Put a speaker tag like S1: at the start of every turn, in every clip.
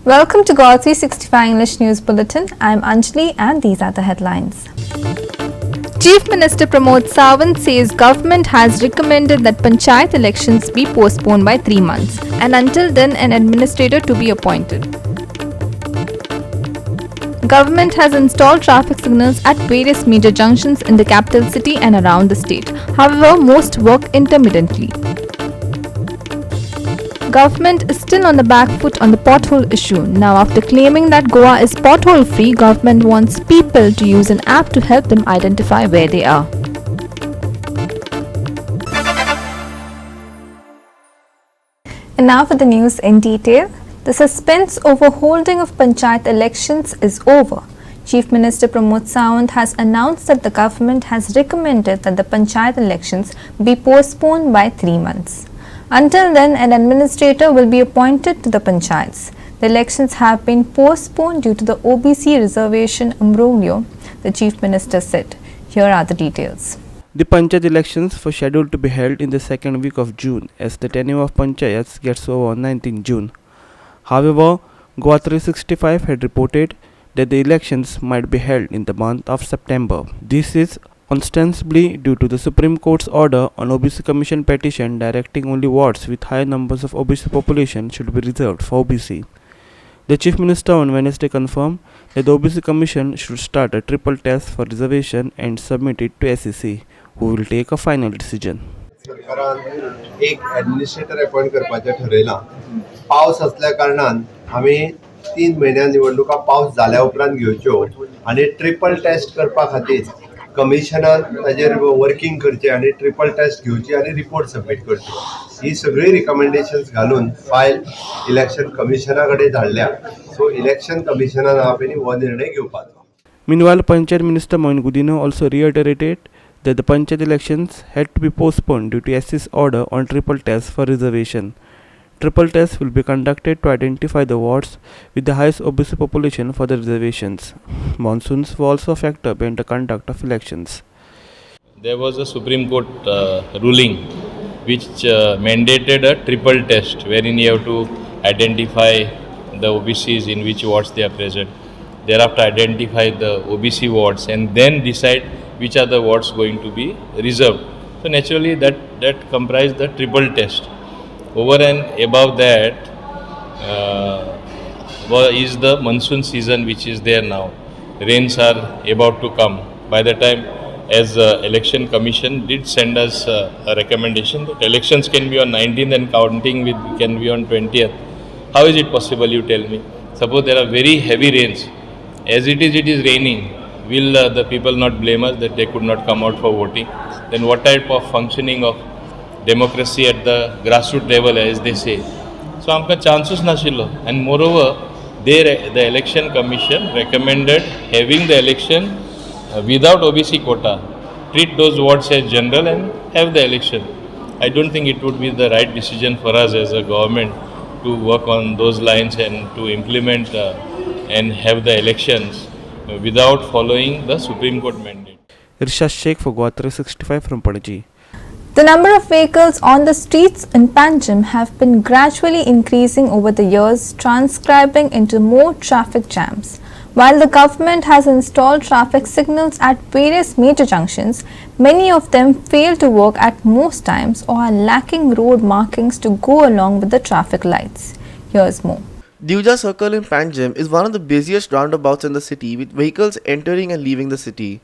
S1: Welcome to GOA365 English News Bulletin. I am Anjali and these are the headlines. Chief Minister Pramod Sawant says government has recommended that panchayat elections be postponed by 3 months and until then an administrator to be appointed. Government has installed traffic signals at various major junctions in the capital city and around the state. However, most work intermittently. Government is still on the back foot on the pothole issue. Now, after claiming that Goa is pothole free, government wants people to use an app to help them identify where they are. And now for the news in detail. The suspense over holding of panchayat elections is over. Chief Minister Pramod Sawant has announced that the government has recommended that the panchayat elections be postponed by 3 months. Until then, an administrator will be appointed to the panchayats. The elections have been postponed due to the OBC reservation imbroglio, the Chief Minister said. Here are the details.
S2: The panchayat elections were scheduled to be held in the second week of June as the tenure of panchayats gets over on 19th June. However, GOA365 had reported that the elections might be held in the month of September. This is ostensibly due to the Supreme Court's order on OBC Commission petition directing only wards with high numbers of OBC population should be reserved for OBC. The Chief Minister on Wednesday confirmed that the OBC Commission should start a triple test for reservation and submit it to SEC, who will take a final decision.
S3: सरकारान एक administrator appoint करपाचें ठरयलां. पावस असल्या कारणान आमी 3 म्हयन्या निवडणुका पावस जाल्या उपरांत घेवच्यो आनी ट्रिपल टेस्ट करपा खातीर कमिशनान ताजेर वर्किंग करचें आनी ट्रिपल टेस्ट घेवची आनी रिपोर्ट सबमीट करची. ही सगळी रिकमेंडेशन्स घालून फायल इलेक्शन कमिशना कडेन धाडल्या. सो इलेक्शन कमिशनान आपणी हो निर्णय घेवपाचो.
S2: Meanwhile, Panchayat Minister Moin Gudino also reiterated that the panchayat elections had to be postponed due to SC's order on triple test for reservation. Triple tests will be conducted to identify the wards with the highest OBC population for the reservations. Monsoons will also factor in the conduct of elections.
S4: There was a Supreme Court ruling which mandated a triple test wherein you have to identify the OBCs in which wards they are present. Thereafter identify the OBC wards and then decide which are the wards going to be reserved. So naturally that comprised the triple test. Over and above that is the monsoon season which is there now. Rains are about to come. By the time, as election commission did send us a recommendation that elections can be on 19th and counting can be on 20th. How is it possible, you tell me? Suppose there are very heavy rains. As it is raining. Will the people not blame us that they could not come out for voting? Then what type of functioning of democracy at the grassroots level, as they say? So amka chances nashilo. And moreover, the election commission recommended having the election without OBC quota. Treat those wards as general and have the election. I don't think it would be the right decision for us as a government to work on those lines and to implement and have the elections without following the Supreme Court mandate.
S2: Irshad Sheikh for GOA365 from Panjim.
S1: The number of vehicles on the streets in Panjim have been gradually increasing over the years, transcribing into more traffic jams. While the government has installed traffic signals at various major junctions, many of them fail to work at most times or are lacking road markings to go along with the traffic lights. Here's more.
S5: Diuja Circle in Panjim is one of the busiest roundabouts in the city, with vehicles entering and leaving the city.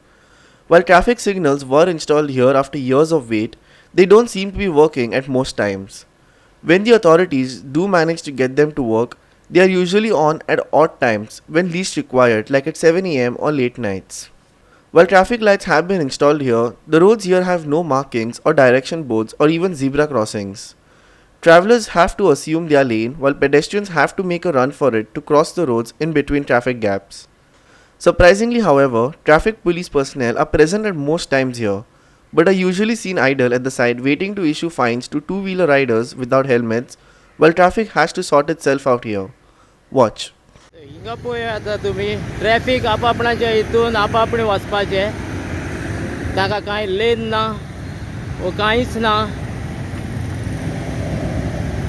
S5: While traffic signals were installed here after years of wait, they don't seem to be working at most times. When the authorities do manage to get them to work, they are usually on at odd times when least required, like at 7 am or late nights. While traffic lights have been installed here, the roads here have no markings or direction boards or even zebra crossings. Travelers have to assume their lane, while pedestrians have to make a run for it to cross the roads in between traffic gaps. Surprisingly, however, traffic police personnel are present at most times here, but are usually seen idle at the side waiting to issue fines to two-wheeler riders without helmets, while traffic has to sort itself out here. Watch.
S6: हिंगा पळय आतां तुमी traffic आपापणाच्या हितून आपापणे वचपाचें, ताका कांय लेन ना वो कांयच ना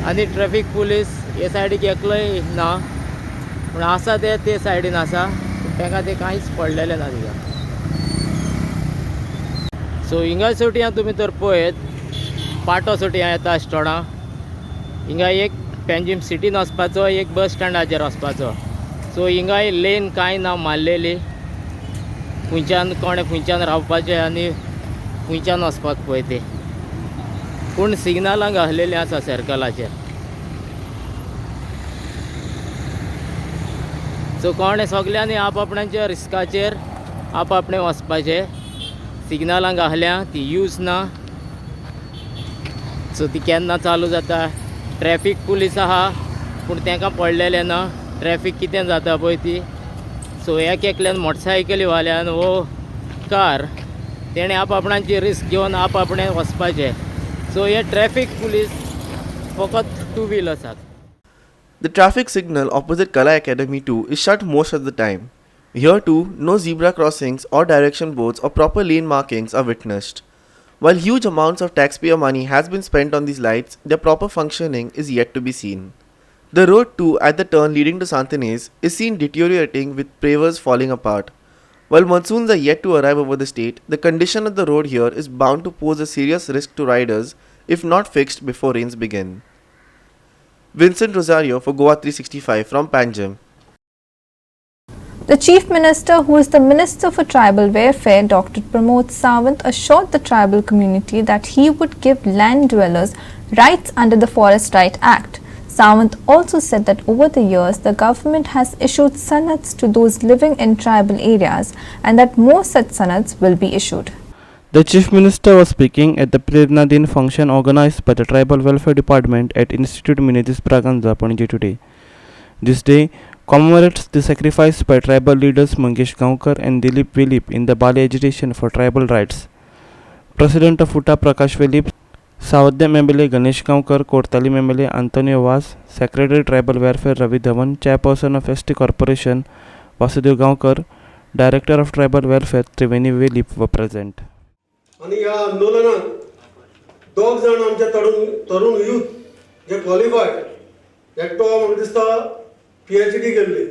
S6: आनी ट्रॅफिक पुलीस हे सायडीक एकलोय ना. पूण आसा ते सायडीन आसा तांकां ते कांयच पडलेलें ना तिका. सो हिंगा सोटियां तुमी तर पळयत पाटो सोटियां येता स्टोडां. हिंगा एक पेंजीम सिटीन वचपाचो, एक बस स्टँडाचेर वचपाचो. सो हिंगाय लेन कांय ना मारलेली. खुंयच्यान कोणें खुंयच्यान रावपाचें आनी खुंयच्यान वचपाक पळय ते. पूण सिग्नलां घातलेलीं आसा सर्कलाचेर. सो कोणें सगल्यांनी आपणाच्या रिस्काचेर आपणें वचपाचें. सिग्नलां घातल्या ती यूज ना. सो ती केन्ना चालू जाता. ट्रॅफीक पुलीस आहा पूण तांकां पडलेलें ना. ट्रॅफीक कितें जाता पळय ती. सो एकल्यान मोटरसायकलीवाल्यान वो कार तेणें आपणाची रिस्क घेवन आपणें वचपाचें. सो हे ट्रॅफीक पुलीस फकत to व्हिलर्साक.
S5: The traffic signal opposite Kala Academy 2 is shut most of the time. Here too, no zebra crossings or direction boards or proper lane markings are witnessed. While huge amounts of taxpayer money has been spent on these lights, their proper functioning is yet to be seen. The road too at the turn leading to Santanes is seen deteriorating with pavers falling apart. While monsoons are yet to arrive over the state, the condition of the road here is bound to pose a serious risk to riders if not fixed before rains begin. Vincent Rosario for GOA365 from Panjim.
S1: The Chief Minister, who is the Minister for Tribal Welfare, Dr. Pramod Sawant, assured the tribal community that he would give land dwellers rights under the Forest Right Act. Sawant also said that over the years, the government has issued sanats to those living in tribal areas and that more such sanats will be issued.
S2: The Chief Minister was speaking at the Prerna Din function organized by the Tribal Welfare Department at Institute Minajis Praganza, Panaji today. This day commemorates the sacrifice by tribal leaders Mangesh Gaonkar and Dilip Velip in the Bali agitation for tribal rights. President of UTA Prakash Velip, Sawadyam MLA Ganesh Gaonkar, Kortalim MLA Antonio Vas, Secretary Tribal Welfare Ravi Dhawan, Chairperson of ST Corporation Vasudev Gaonkar, Director of Tribal Welfare Triveni Velip were present.
S7: आणि ह्या आंदोलनात दोग जाण आमचे तरुण youth जे qualified एकटो म्हाका दिसता PhD केल्ली,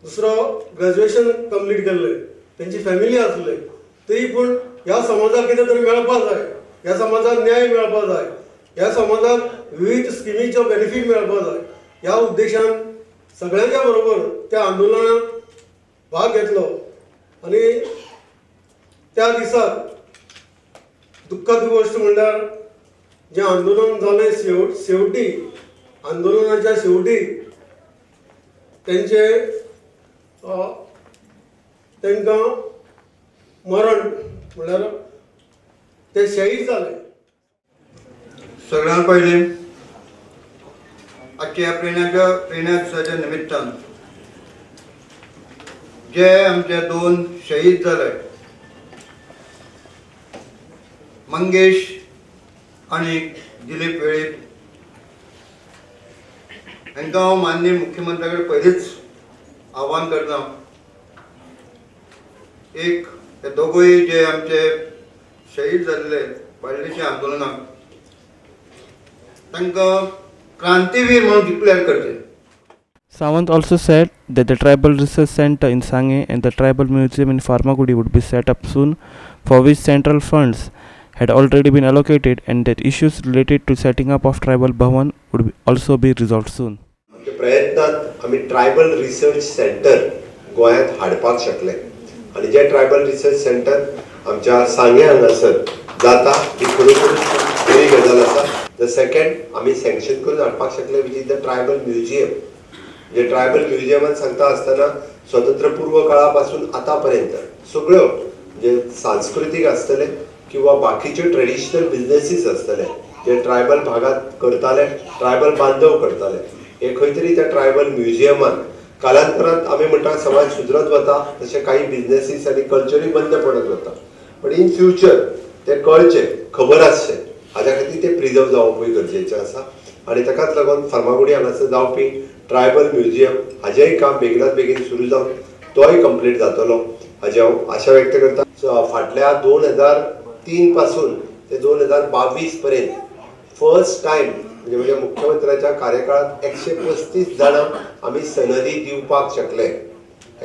S7: दुसरो ग्रॅज्युएशन कंप्लीट केल्ले, तेंची फॅमिली आसले, तरी पूण ह्या समाजाक कितें तरी मेळपा जाय, ह्या समाजाक न्याय मेळपा जाय, ह्या समाजाक विविध स्किमीचो बेनिफीट मेळपा जाय, ह्या उद्देशान सगळ्यांच्या बरोबर त्या आंदोलनात भाग घेतलो. आणि त्या दिसाक दुःखाची गोष्ट म्हणल्यार जे आंदोलन जालें शेवटी आंदोलनाच्या शेवटी तांकां मरण म्हणल्यार ते शहीद जाले.
S3: सगळ्यांत पयलीं आजच्या प्रेरणा दिसाच्या निमित्तान जे आमचे 2 शहीद जाले, मंगेश आणि दिलीप वेळीप, हांकां हांव माननीय मुख्यमंत्र्या कडेन पयलींच आव्हान करता. एक हे दोगूय जे आमचे शहीद जाल्ले बाळ्ळेच्या आंदोलनाक तांकां क्रांतीवीर म्हणून डिक्लेअर करचे.
S2: Sawant also said that the Tribal Research Center in Sange and the Tribal Museum in Farmagudi would be set up soon, for which central funds had already been allocated, and that issues related to setting up of Tribal Bhavan would also be resolved soon.
S3: आमच्या प्रयत्नात आमी tribal research centre गोंयांत हाडपाक शकले आणि जे tribal research centre आमच्या सांगे हांगासर जाता ही खरोखर बरी गजाल आसा. द सेकंड आमी सँक्शन करून हाडपाक शकले which is the tribal museum. जे ट्रायबल म्युजियमान सांगता आसतना स्वतंत्र पूर्व काळापासून आतापर्यंत सगळ्यो जे सांस्कृतिक आसतले किंवा बाकीचे ट्रेडिशनल बिझनेसीस आसतले जे ट्रायबल भागात करताले, ट्रायबल बांधव करताले, हे खंय तरी त्या ट्रायबल म्युजियमान कालांतरांत आमी म्हणटा समाज सुदरत वता तशे काही बिझनेसीस आनी कल्चरूय बंद पडत वता. पण इन फ्युचर ते कळचे, खबर आसचे, हाज्या खातीर ते प्रिजर्व जावपूय गरजेचें आसा. आनी ताकाच लागून फार्मागुडी हांगासर जावपी ट्रायबल म्युजियम हाजेंय काम बेगिनात बेगीन सुरू जावन तोय कंप्लीट जातलो हाजी हांव आशा व्यक्त करता. फाटल्या 2003 पासून ते 2022 पर्यंत फर्स्ट टायम म्हणजे मुख्यमंत्र्याच्या कार्यकाळात 135 जाणां आमी सनदी दिवपाक शकले.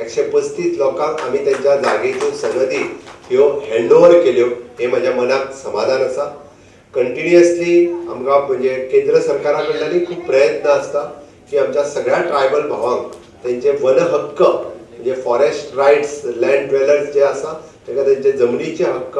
S3: 135 लोकांक आमी त्यांच्या जागेच्यो सनदी ह्यो हँडओव्हर केल्यो. हे म्हज्या मनाक समाधान आसा. कंटिन्युअसली आमकां म्हणजे केंद्र सरकारा कडल्यानूय खूब प्रयत्न आसता की आमच्या सगळ्या ट्रायबल भावांक त्यांचे वन हक्क म्हणजे फॉरेस्ट रायट्स, लँड ड्वेलर्स जे आसा तांकां तेंचे जमनीचे हक्क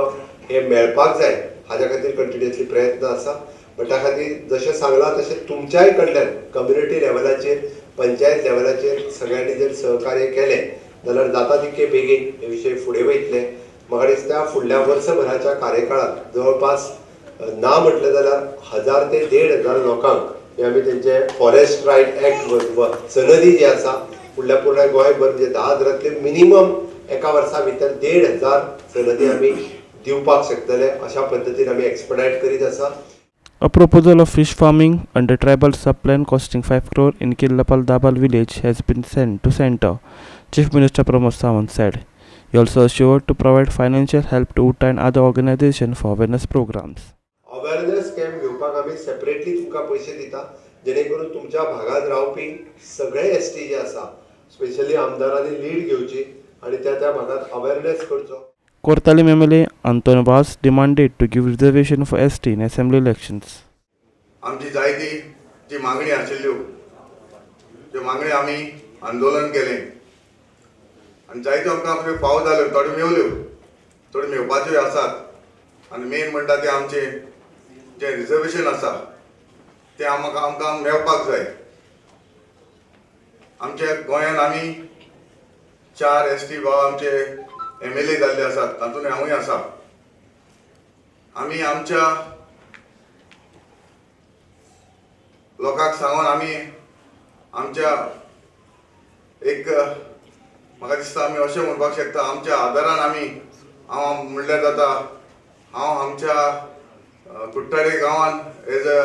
S3: हे मेळपाक जाय. हाज्या खातीर कंटिन्युअसली प्रयत्न आसा. पण त्या खातीर जशें सांगलां तशें तुमच्याय कडल्यान कम्युनिटी लेवलाचेर, पंचायत लेवलाचेर सगळ्यांनी जर सहकार्य केलें जाल्यार जाता तितके बेगीन हे विशय फुडें वयतले. म्हाका दिसता फुडल्या वर्सभराच्या कार्यकाळात जवळपास ना म्हटलें जाल्यार 1000 ते 1500 लोकांक हे आमी तेंचे फॉरेस्ट रायट एक्ट सनदी जी आसा फुडल्या पूर्ण गोंयभर म्हणजे 10,000तले मिनिमम एका वर्सा भितर 1,500 सनदी आमी दिवपाक शकतले. अशा पद्दतीन आमी एक्सपडायट करीत आसा.
S2: A proposal of fish farming under tribal subplan costing 5 crore in Killapal Dabal village has been sent to centre, Chief Minister Pramod Sawant said. He also assured to provide financial help to UTA and other organizations for awareness programs.
S3: Awareness camp घेवपाक आमी separately तुमकां पयशे दिता जेणे करून तुमच्या भागात रावपी सगळे एसटी जे आसा स्पेशली आमदारांनी लीड घेवची आणि त्या भागात अवेअरनेस करचो.
S2: Kortalim MLA Anton Vaz demanded to give reservation for ST in assembly elections.
S8: आमची जायती जी मागणी आशिल्ल्यो त्यो मागणी आमी आंदोलन केलें आनी जायत्यो आमकां फावो जाल्यो. थोड्यो मेवल्यो, थोड्यो मेवपाच्यो आसात आनी मेन म्हणटा ते आमचे जे रिजर्वेशन आसा ते आमकां मेळपाक जाय. आमच्या गोंयांत आमी 4 ST भाव आमचे MLA जाल्ले आसात, तातूंत हांवूय आसा. आमी आमच्या लोकांक सांगून आमी आमच्या एक म्हाका दिसता आमी अशें म्हणपाक शकता आमच्या आदारान आमी हांव म्हणल्यार जाता हांव आमच्या कुट्टाडे गांवांत एज अ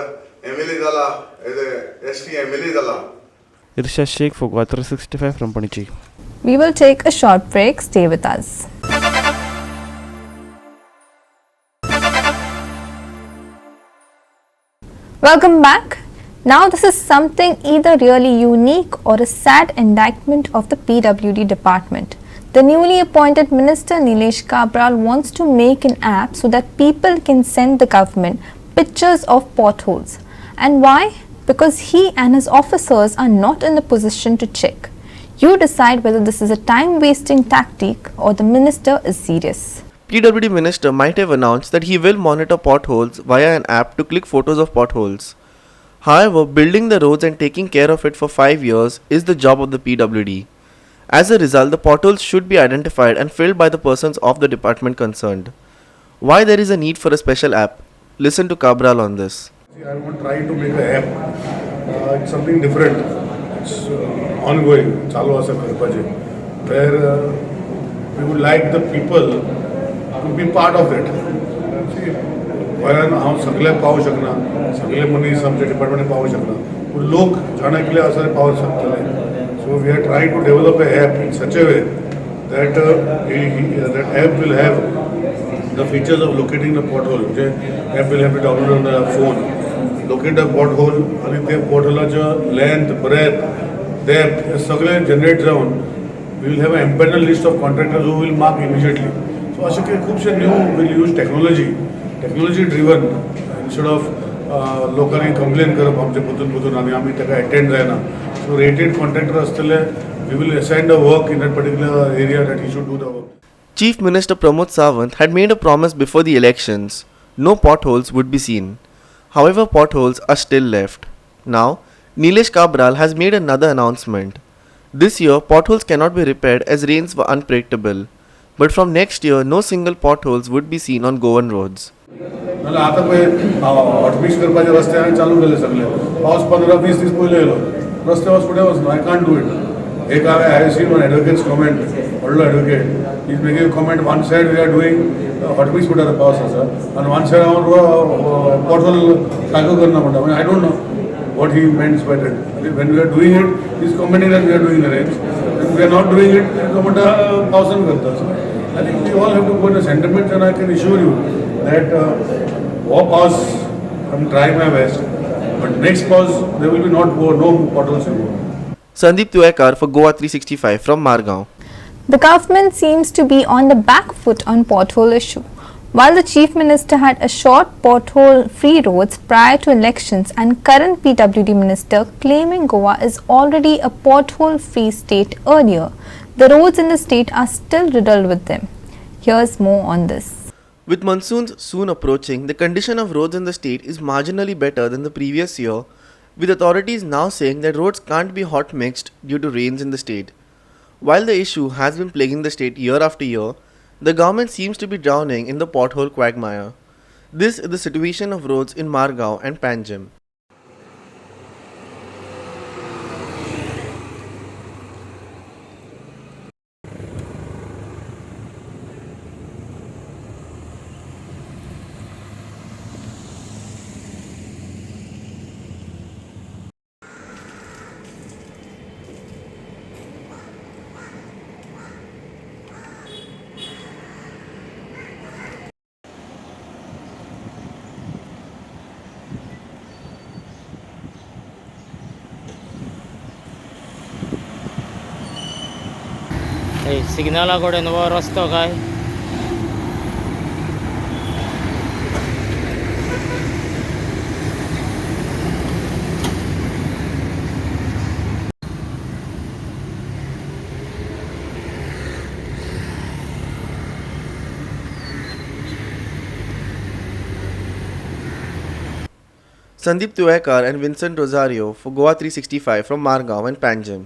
S8: MLA जाला, एज अ ST MLA जाला.
S2: Irshad Sheikh for GOA365 from Panichi.
S1: We will take a short break. Stay with us. Welcome back. Now this is something either really unique or a sad indictment of the PWD department. The newly appointed Minister Nilesh Kabral wants to make an app so that people can send the government pictures of potholes. And why? Because he and his officers are not in the position to check. You decide whether this is a time-wasting tactic or the minister is serious.
S5: PWD minister might have announced that he will monitor potholes via an app to click photos of potholes. However, building the roads and taking care of it for 5 years is the job of the PWD. As a result, the potholes should be identified and filled by the persons of the department concerned. Why there is a need for a special app? Listen to Kabral on this.
S7: I want to try to make an app. It's something different. It's ongoing. चालू आसा करपाचें. Where we would like the people to be part of it. See, गोंयांत हांव सगळ्याक पावूंक शकना, सगळे मनीस आमच्या डिपार्टमेंटान पावूंक शकना, पूण लोक जाणाकिले आसा ते पावूंक शकतले. So we are trying to develop an app in such a way that that app will have the features of locating the pothole. The app will have to download on the phone. Locate the pothole आणि ते potholeचं length, breadth, depth हे सगळे generate जावन we will have an empanel list of contractors who will mark immediately. So अशे काही खूपशे new will use technology driven instead of लोकांनी complain करप आमचे परतून आणि आमी ताका attend जायना. So rated contractor असतले we will assign the work in that particular area that he should do the work.
S5: Chief Minister Pramod Sawant had made a promise before the elections. No potholes would be seen. However, potholes are still left. Now, Nilesh Kabral has made another announcement. This year, potholes cannot be repaired as rains were unpredictable. But from next year, no single potholes would be seen on Goan roads.
S7: आता पळय hot mix करपाचे रस्ते हांवें चालू केले सगळे. पावस 15-20 दीस पयलीं येयलो. रस्ते वच फुडें वचना. I can't do it. एक हांवें सीन वन एडवोकेट्स कमेंट, व्हडलो advocate is making comment one side we are doing hot mix म्हणटा पावस आसा आनी वन सायड हांव पोथोल सारको करना म्हणटा. I don't know what he meant by that. When we are doing it, he is commenting that we are doing the rains. When we are not doing it, तो म्हणटा पावसान करता. I think we all have to go in the sentiments, and I can assure you that हो पावस I'm trying my best.
S9: But next pause, there will be no potholes anymore.
S5: Sandeep Tuekar for Goa 365 from Margao.
S1: The government seems to be on the back foot on pothole issue. While the Chief Minister had assured pothole-free roads prior to elections and current PWD Minister claiming Goa is already a pothole-free state earlier, the roads in the state are still riddled with them. Here's more on this.
S5: With monsoons soon approaching, the condition of roads in the state is marginally better than the previous year, with authorities now saying that roads can't be hot mixed due to rains in the state. While the issue has been plaguing the state year after year, the government seems to be drowning in the pothole quagmire. This is the situation of roads in Margao and Panjim.
S6: सिग्नला कडेन वो रस्तो काय
S5: Sandeep Tuekar and Vincent Rosario for Goa 365 from Margao and Panjim.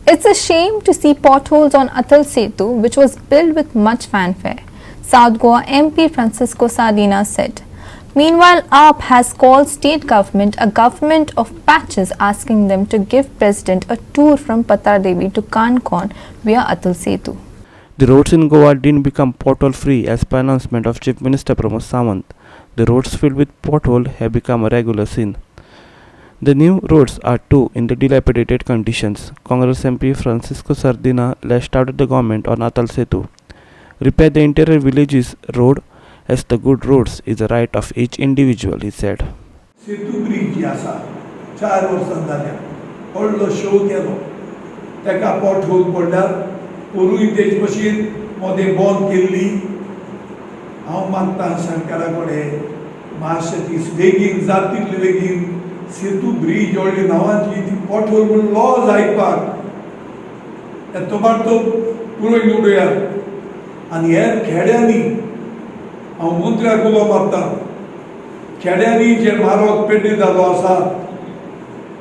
S1: It's a shame to see potholes on Atal Setu, which was built with much fanfare, South Goa MP Francisco Sardina said. Meanwhile, AAP has called state government a government of patches, asking them to give President a tour from Patradevi to Kankon via Atal Setu.
S2: The roads in Goa didn't become pothole free as per announcement of Chief Minister Pramod Sawant. The roads filled with pothole have become a regular scene. The new roads are too in the dilapidated conditions. Congress MP Francisco Sardina lashed out at the government on Atal Setu. Repair the interior villages road as the good roads is a right of each individual, he said.
S10: Setu bridge ji आसा 4 वर्सां जाल्या व्हडलो show केलो तेका pothole पडल्यार पोरूय तेज भशेन मोदें बंद केल्ली हांव मागतां सरकारा कडेन मातशें ती बेगीन जाता तितले बेगीन सेतू ब्रिज व्हडली नांवांची ती पोथोल म्हणून लॉज आयकपाक तो पुरोय निवडुयात आनी हेर खेड्यांनी हांव मंत्र्याक उलो मारतां खेड्यांनी जे म्हारग पेड्डे जालो आसा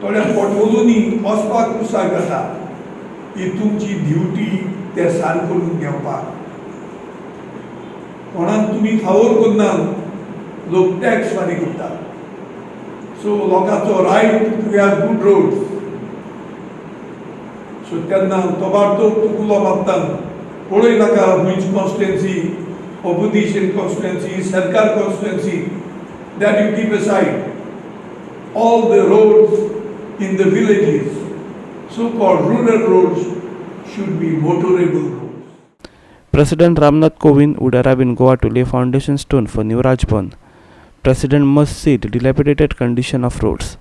S10: थोड्या पोटोलूनी वचपाक कुसाक जाता ही तुमची ड्युटी ते सारको करून घेवपाक कोणाक तुमी फावोर करना लोक टॅक्स फारीक करतात सो लोकांचो right to have good roads so तेन्ना तोबाडतोब तुका उलो मारता पळय नाका खंयची constituency opposition constituency, Sarkar constituency, that you keep aside. All the roads in the villages, so-called rural roads, should be motorable roads.
S2: President Ramnath Kovind would arrive in Goa to lay foundation stone for new Rajbhavan. President must see the dilapidated condition of roads.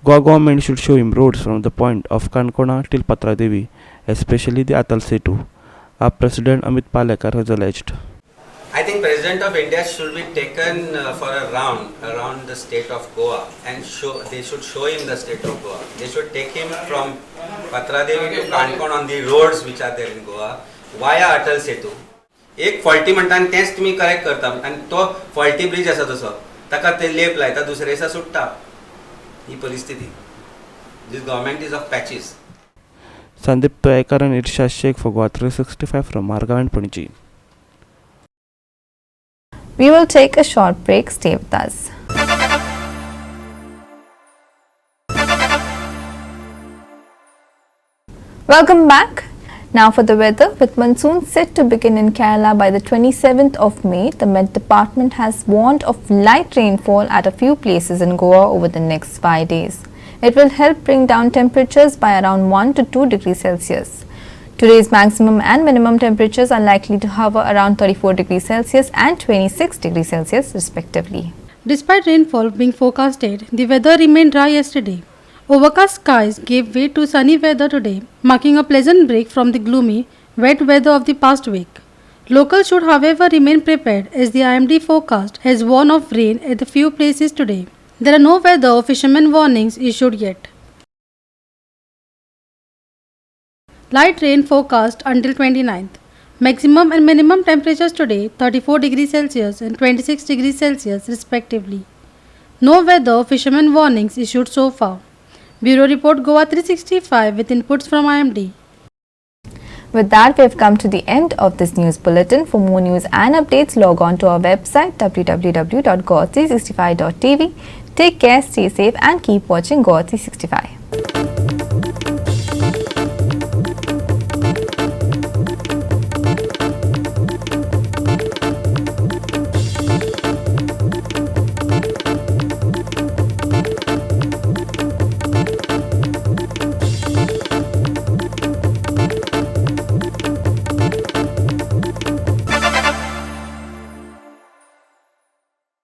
S2: Goa government should show him roads from the point of Kankona till Patradevi, especially the Atal Setu. Our President Amit Palekar has alleged.
S11: I think President of India should be taken for a round around the state of Goa and they should show him the state of Goa. They should take him from Patradevi to Kankon on the roads which are there in Goa via Atal Setu. एक faulty म्हणटा आनी तेच तुमी correct करता आनी तो faulty bridge आसा तसो ताका ते लेप लायता दुसरे दिसा सुट्टा ही परिस्थिती. This government is of patches.
S2: Sandeep Tuekar and Irshad Sheikh for Goa 365 from Margao and Panji.
S1: We will take a short break. Stay with us. Welcome back. Now for the weather. With monsoon set to begin in Kerala by the 27th of May, the Met Department has warned of light rainfall at a few places in Goa over the next 5 days. It will help bring down temperatures by around 1 to 2 degrees Celsius. Today's maximum and minimum temperatures are likely to hover around 34 degrees Celsius and 26 degrees Celsius respectively.
S12: Despite rainfall being forecasted, the weather remained dry yesterday. Overcast skies gave way to sunny weather today, marking a pleasant break from the gloomy, wet weather of the past week. Locals should, however, remain prepared as the IMD forecast has warned of rain at a few places today. There are no weather or fishermen warnings issued yet. Light rain forecast until 29th. Maximum and minimum temperatures today 34 degrees Celsius and 26 degrees Celsius respectively. No weather or fishermen warnings issued so far. Bureau Report GOA365 with inputs from IMD.
S1: With that, we have come to the end of this news bulletin. For more news and updates, log on to our website www.goa365.tv. Take care, stay safe and keep watching GOA365.